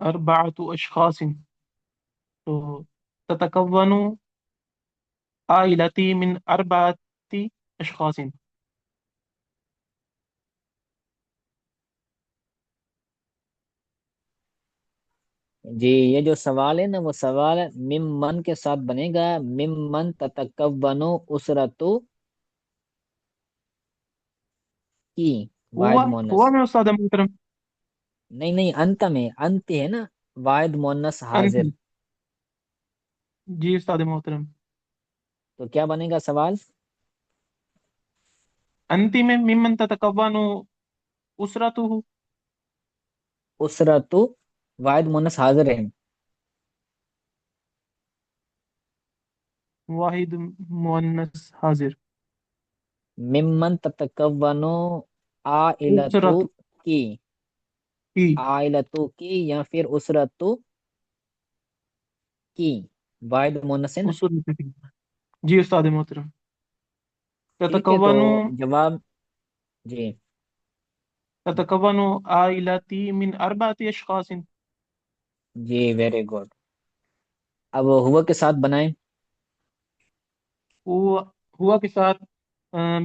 أربعة أشخاص. تو تتكون عائلتي من أربعة أشخاص. جی یہ جو سوال ہے نا وہ سوال ممن کے ساتھ بنے گا، ممن تتکونو اسرتو کی، هو واحد مونس، هو من أستاذ محترم. نہیں نہیں انت میں، انت ہے نا، واحد مونس أنت. حاضر، جی أستاذ محترم. تو کیا بنے گا سوال؟ أنت ممن تتكون أسرته. اسرتو واحد مونس حاضر ہے، واحد مؤنث حاضر. ممن تتکونو عائلتو أسرته کی، کی. عائلتو کی یا پھر اسرتو کی، واحد مونس ہے نا؟ أسرته کی. جی أستاذ محترم. ٹھیک ہے تو تتكون جواب، جی تتكون عائلتي من أربعة أشخاص. جی ویری گڈ، اب ہوا کے ساتھ بنائیں. هو هو کے ساتھ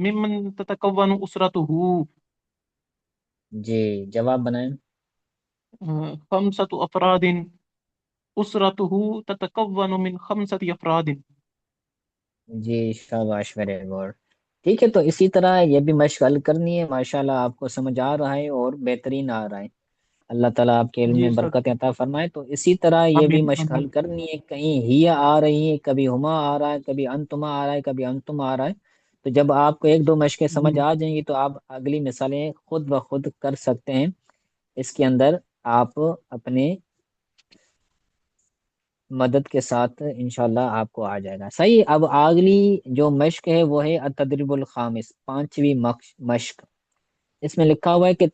ممن تتكون أسرته. جی جواب بنائیں. خمسة أفراد. أسرته تتكون من خمسة أفراد. جی شاباش ویری گڈ. ٹھیک ہے تو اسی طرح یہ بھی مشق حل کرنی ہے، ماشاءاللہ آپ کو سمجھ آ رہا ہے اور بہترین آ رہا ہے. اللہ تعالیٰ آپ کے علم جی میں استاد. برکت عطا فرمائے. تو اسی طرح یہ بھی آمین مشق آمین. حل کرنی ہے، کہیں ہی آ رہی ہے، کبھی ہما آ رہا ہے، کبھی انتما آ رہا ہے، کبھی انتم آ رہا ہے. تو جب آپ کو ایک دو مشقیں جی سمجھ آ جائیں گی تو آپ اگلی مثالیں خود بخود کر سکتے ہیں. اس کے اندر آپ اپنے مدد کے ساتھ انشاءاللہ آپ کو آ جائے گا. صحیح، اب اگلی جو مشق ہے وہ ہے التدریب الخامس، پانچویں مشق. اس میں لکھا ہوا ہے کہ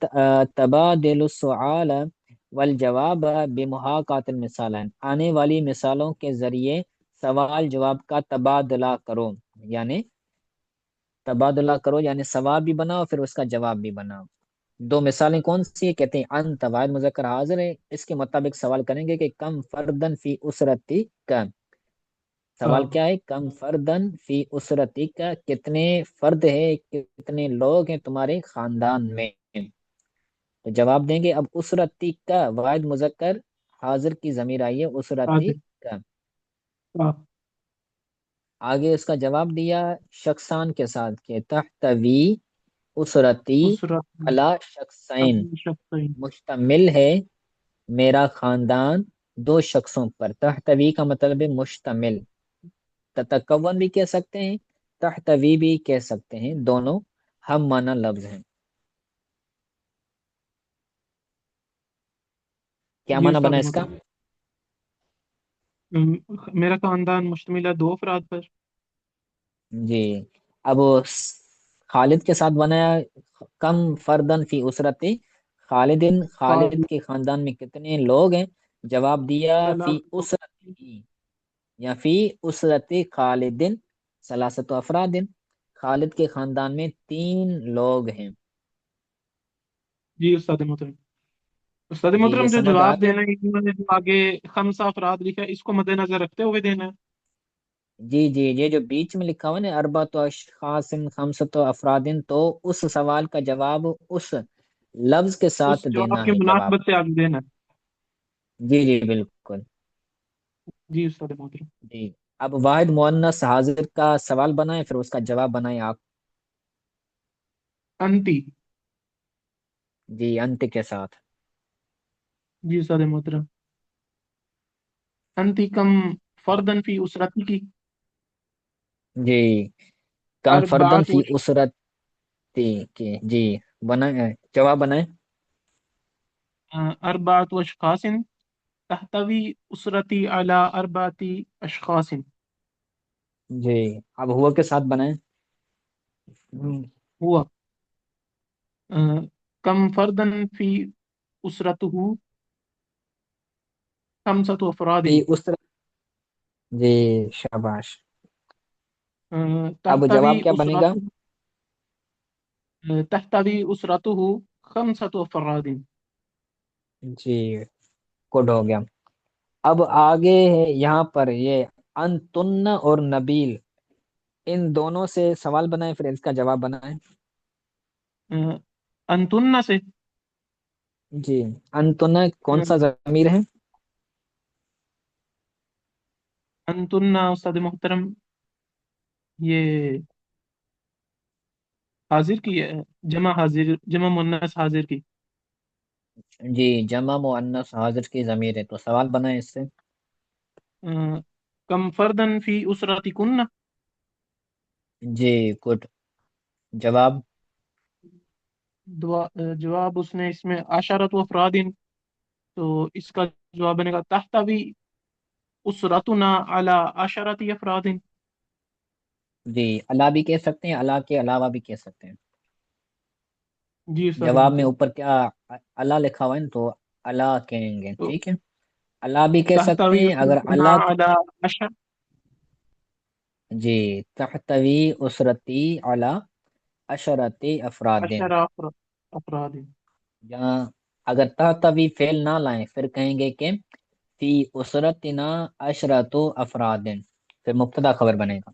تبادل السؤال والجواب بمحاکات المثالین، آنے والی مثالوں کے ذریعے سوال جواب کا تبادلہ کرو، یعنی تبادلہ کرو یعنی سوال بھی بناؤ پھر اس کا جواب بھی بناؤ. دو مثالیں کون سی ہیں؟ کہتے ہیں انت واحد مذکر حاضر ہے، اس کے مطابق سوال کریں گے کہ کم فردن فی اسرتی کا. سوال ہاں. کیا ہے؟ کم فردن فی اسرتی کا، کتنے فرد ہے، کتنے لوگ ہیں تمہارے خاندان میں. تو جواب دیں گے. اب اسرتی کا واحد مذکر حاضر کی ضمیر آئی ہے اسرتی حاضر. کا. ہاں. آگے اس کا جواب دیا شخصان کے ساتھ کہ تحتوی اسرتی أسرة علی شخصین، أبي شخصين. مشتمل ہے میرا خاندان دو شخصوں پر. تحتوی کا مطلب ہے مشتمل، تتکون بھی کہہ سکتے ہیں، تحتوی بھی کہہ سکتے ہیں، دونوں ہم معنی لفظ ہیں. کیا جی معنی استاد بنا اس کا؟ محترم. م- میرا خاندان مشتمل ہے دو افراد پر. جی اب خالد کے ساتھ بنایا کم فردن فی اسرتی خالدن، خالد خالد. کے خاندان میں کتنے لوگ ہیں؟ جواب دیا فی ثلاثة. اسرتی یا فی اسرتی خالدن ثلاثت افرادن، خالد کے خاندان میں تین لوگ ہیں. جی استاد محترم. استاد جی یہ محترم جو سمجھ آ جواب گیا. دینا ہے انہوں نے جو آگے خمسہ افراد لکھا ہے اس کو مد نظر رکھتے ہوئے دینا ہے. جی جی یہ جو بیچ میں لکھا ہوا ہے نا اربعۃ اشخاص خمسۃ افرادن، تو اس سوال کا جواب اس لفظ کے اس ساتھ جواب دینا کی ہے جواب. مناسبت سے آگے دینا ہے. جی جی بالکل. جی استاد محترم. جی اب واحد مؤنث حاضر کا سوال بنائیں پھر اس کا جواب بنائیں آپ. انتی. جی انت کے ساتھ. جی استاد محترم. انتی کم فردن فی اسرتی کی. جی کم فردن اربعۃ فی اسرتی کی، جی بنائیں جواب بنائیں. اربعۃ اشخاص تحتوی اسرتی علی اربعۃ اشخاص. جی اب ہوا کے ساتھ بنائیں. ہوا کم فردن فی اسرته خمسة أفراد. فی اسرت، جی شاباش. اب تحتوي جواب کیا بنے گا؟ أسرته تحتوي أسرته خمسة أفراد. جی کوڈ ہو گیا۔ اب آگے ہے یہاں پر یہ انتن اور نبیل، ان دونوں سے سوال بنائیں پھر اس کا جواب بنائیں۔ انتن سے جی، انتن کون سا ضمیر ہے؟ انتن استاد محترم یہ حاضر کی ہے، جمع حاضر، جمع مؤنث حاضر کی۔ جی، جمع مؤنث حاضر کی ضمیر ہے، تو سوال بنائیں اس سے۔ کم فردن فی اسرتکن، جی گڈ، جواب؟ جواب اس نے اس میں عشرت و افراد، تو اس کا جواب بنے گا تحتوی اسرتنا علی عشرت افراد۔ جی، اللہ بھی کہہ سکتے ہیں، اللہ کے علاوہ بھی کہہ سکتے ہیں۔ جی استاد جواب میں محترم، اوپر کیا اللہ لکھا ہوا ہے نا، تو اللہ کہیں گے، تو ٹھیک ہے؟ اللہ بھی کہہ سکتے تحتوی ہیں اگر اسرتنا اللہ علی عشر جی، تحتوی اسرتی علی عشرتی افراد، عشر افراد۔ جہاں اگر تحتوی فعل نہ لائیں پھر کہیں گے کہ فی اسرتنا عشرت افراد، پھر مبتدا خبر بنے گا۔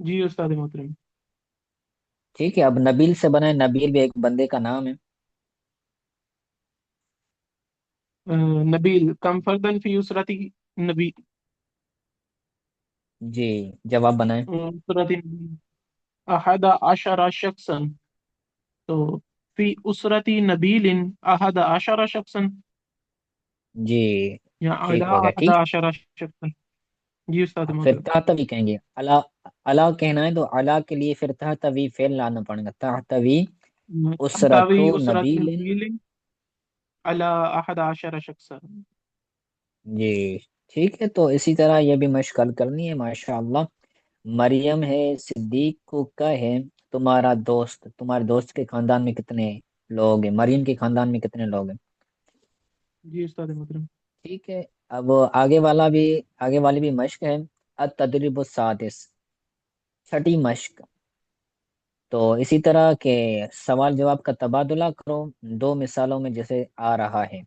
جی استاد محترم، ٹھیک ہے، اب نبیل سے بنائیں، نبیل بھی ایک بندے کا نام ہے۔ نبیل کم فردن فی اسرتی نبی، جی، جواب بنائیں۔ اسرتی احد عشر شخصا، تو فی اسرتی نبیل احد عشر شخصا، جی، یا ٹھیک علی ہو گیا، احد ٹھیک۔ عشر شخصا۔ جی استاد اب پھر محترم، تحتوی کہیں گے، اللہ اللہ کہنا ہے تو اللہ کے لیے پھر تحتوی فعل لانا پڑے گا، تحتوی اسرت تحتوی اسرت نبیل۔ نبیل علی احد عشر شخصا۔ جی، ٹھیک ہے، تو اسی طرح یہ بھی مشق کرنی ہے، ماشاء اللہ۔ مریم ہے، صدیق کو کا ہے تمہارا دوست، تمہارے دوست کے خاندان میں کتنے لوگ ہیں؟ مریم کے خاندان میں کتنے لوگ ہیں؟ جی استاد محترم، ٹھیک ہے، اب آگے والی بھی مشق ہے، التدریب السادس، چھٹی مشق۔ تو اسی طرح کے سوال جواب کا تبادلہ کرو دو مثالوں میں جیسے آ رہا ہے۔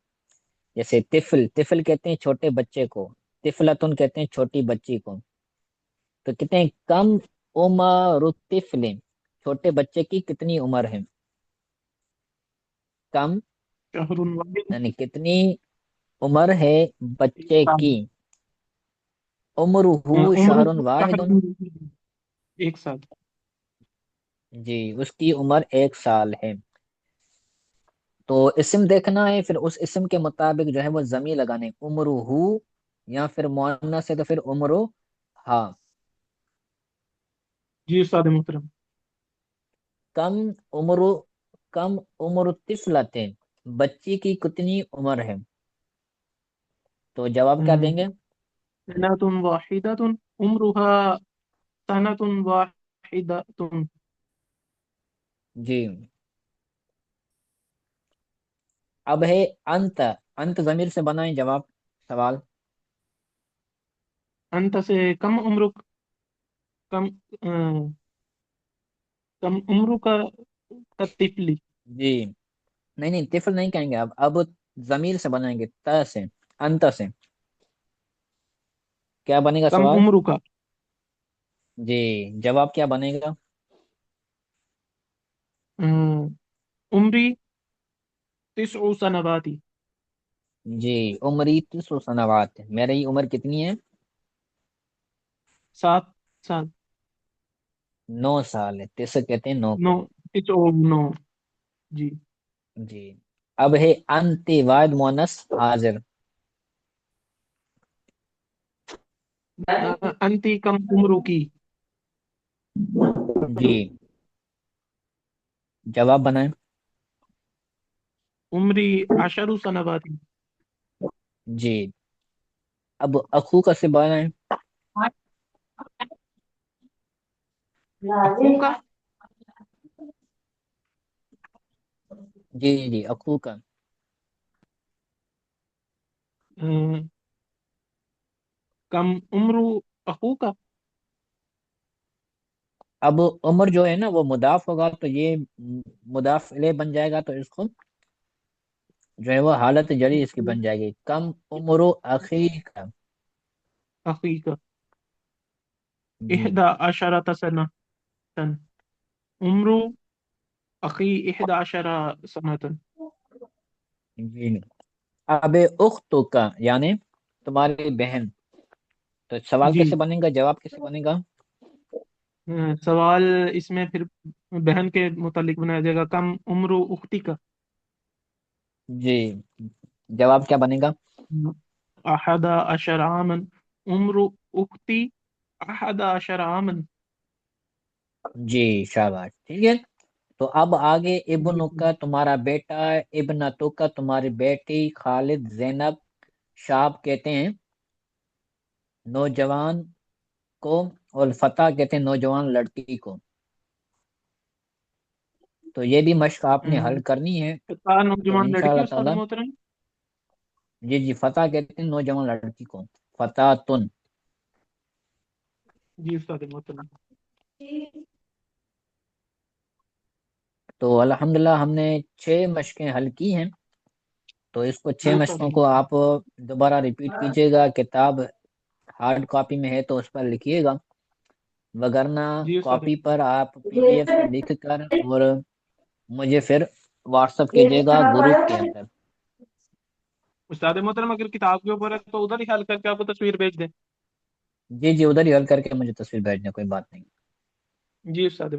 جیسے طفل، طفل کہتے ہیں چھوٹے بچے کو، طفلتن کہتے ہیں چھوٹی بچی کو، تو کتنے کم عمر الطفل، چھوٹے بچے کی کتنی عمر ہے؟ کم شہر واحد، یعنی کتنی عمر ہے ایک بچے سال، کی؟ عمر عمر شہر واحد، شہر ایک سال۔ جی، اس کی عمر 1 سال ہے۔ تو اسم دیکھنا ہے، پھر اس اسم کے مطابق جو ہے وہ ضمیر لگانے، عمر یا پھر مؤنث ہے تو پھر عمر ہاں۔ جی استاد محترم، کم عمر کم عمر طفلت، بچی کی کتنی عمر ہے؟ تو جواب کیا دیں گے؟ سنة واحدة عمرها سنة واحدة۔ جی، اب ہے انت، انت ضمیر سے بنائیں جواب سوال۔ أنت سے کم عمرک، کم کم عمرک الطفل۔ جی، نہیں نہیں، طفل نہیں کہیں گے، اب ضمیر سے بنائیں گے، تا سے، انت سے، کیا بنے گا کم سوال؟ عمرک جی، جواب کیا بنے گا؟ عمری 9 سنوات۔ جی، عمری 30 سنوات، میری عمر کتنی ہے؟ 7 سال۔ 9 سال ہے، تیس کہتے ہیں 9 نو، کو۔ 9 جی۔ جی، اب ہے انت واحد مونس حاضر۔ انتی کم عمرکی، جی، جواب بنائیں۔ عمری 10 سنوات۔ جی، اب اخو کا سے بنائیں۔ اخوک جی جی، اخو کا، کم عمر اخوک۔ اب عمر جو ہے نا وہ مضاف ہوگا، تو یہ مضاف الیہ بن جائے گا، تو اس کو جو ہے وہ حالت جری اس کی بن جائے گی، کم عمر اخی کا۔ حقیقہ جی احدى عشرة سنة، عمر أخي 11 سنة. جی، اب اختو کا یعنی تمہاری بہن، تو سوال جی کیسے بنے گا، جواب کیسے بنے گا؟ سوال اس میں پھر بہن کے متعلق بنایا جائے گا، کم عمر اختی کا. جی، جواب کیا بنے گا؟ 11 عاما، عمر اختی 11 عاما. جی شاباش، ٹھیک ہے۔ تو اب آگے ابن جی کا تمہارا بیٹا، ابنتو کا تمہاری بیٹی، خالد، زینب، شاب کہتے ہیں نوجوان کو، اور فتح کہتے ہیں نوجوان لڑکی کو۔ تو یہ بھی مشق آپ نے حل کرنی ہے، فتاة تو نوجوان لڑکی انشاءاللہ استاد تعالی۔ محترم. جی جی، فتح کہتے ہیں نوجوان لڑکی کو، فتح تن۔ جی استاد محترم. تو الحمدللہ ہم نے 6 مشقیں حل کی ہیں، تو اس کو چھ جی استاد مشقوں کو محترم. آپ دوبارہ ریپیٹ کیجئے گا، کتاب ہارڈ کاپی میں ہے تو اس پر لکھیے گا، وگرنہ جی استاد کاپی پر آپ PDF پر لکھ کر اور مجھے پھر واٹس اپ کیجیے گا گروپ کے اندر۔ استاد محترم اگر کتاب کے اوپر ہے تو ادھر ہی حل کر کے آپ کو تصویر بھیج دیں. جی جی، ادھر ہی حل کر کے مجھے تصویر بھیج دیں، کوئی بات نہیں۔ جی استاد.